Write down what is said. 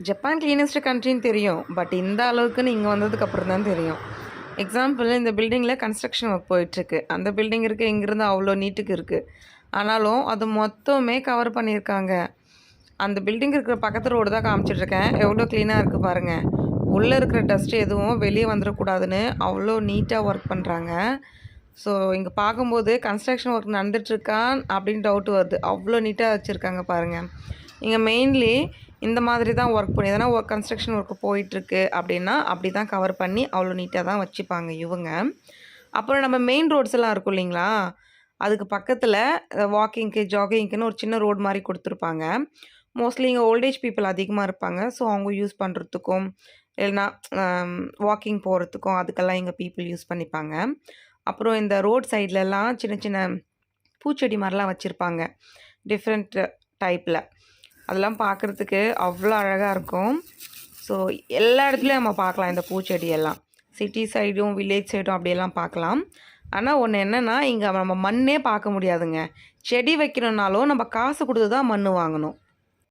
Japan cleanest கண்ட்ரின்னு தெரியும். But இந்த அளவுக்குன்னு இங்கே வந்ததுக்கப்புறம் தான் தெரியும். எக்ஸாம்பிள் இந்த பில்டிங்கில் கன்ஸ்ட்ரக்ஷன் ஒர்க் போயிட்டுருக்கு. அந்த பில்டிங் இருக்குது இங்கேருந்து அவ்வளோ நீட்டுக்கு இருக்குது. ஆனாலும் அது மொத்தமே கவர் பண்ணியிருக்காங்க. அந்த பில்டிங் இருக்கிற பக்கத்து ரோடு தான் காமிச்சிட்ருக்கேன். எவ்வளோ க்ளீனாக இருக்குது பாருங்கள். உள்ளே இருக்கிற டஸ்ட்டு எதுவும் வெளியே வந்துடக்கூடாதுன்னு அவ்வளோ நீட்டாக ஒர்க் பண்ணுறாங்க. ஸோ இங்கே பார்க்கும்போது கன்ஸ்ட்ரக்ஷன் ஒர்க் நடந்துட்டுருக்கான் அப்படின்னு டவுட் வருது. அவ்வளோ நீட்டாக வச்சுருக்காங்க பாருங்கள். இங்கே மெயின்லி இந்த மாதிரி தான் ஒர்க் பண்ணி எதனா கன்ஸ்ட்ரக்ஷன் ஒர்க் போயிட்டுருக்கு அப்படின்னா அப்படி தான் கவர் பண்ணி அவ்வளோ நீட்டாக தான் வச்சுப்பாங்க இவங்க. அப்புறம் நம்ம மெயின் ரோட்ஸ் எல்லாம் இருக்கும் இல்லைங்களா, அதுக்கு பக்கத்தில் வாக்கிங்க்கு ஜாகிங்க்குன்னு ஒரு சின்ன ரோடு மாதிரி கொடுத்துருப்பாங்க. மோஸ்ட்லி இங்கே ஓல்டேஜ் பீப்புள் அதிகமாக இருப்பாங்க. ஸோ அவங்க யூஸ் பண்ணுறதுக்கும் இல்லைனா வாக்கிங் போகிறதுக்கும் அதுக்கெல்லாம் இங்கே பீப்புள் யூஸ் பண்ணிப்பாங்க. அப்புறம் இந்த ரோட் சைட்லலாம் சின்ன சின்ன பூச்செடி மாதிரிலாம் வச்சுருப்பாங்க டிஃப்ரெண்ட் டைப்பில். அதெல்லாம் பார்க்குறதுக்கு அவ்வளோ அழகாக இருக்கும். ஸோ எல்லா இடத்துலையும் நம்ம பார்க்கலாம் இந்த பூச்செடியெல்லாம். சிட்டி சைடும் வில்லேஜ் சைடும் அப்படியெல்லாம் பார்க்கலாம். ஆனால் ஒன்று என்னென்னா இங்கே நம்ம மண்ணே பார்க்க முடியாதுங்க. செடி வைக்கணுன்னாலும் நம்ம காசு கொடுத்து தான் மண் வாங்கணும்.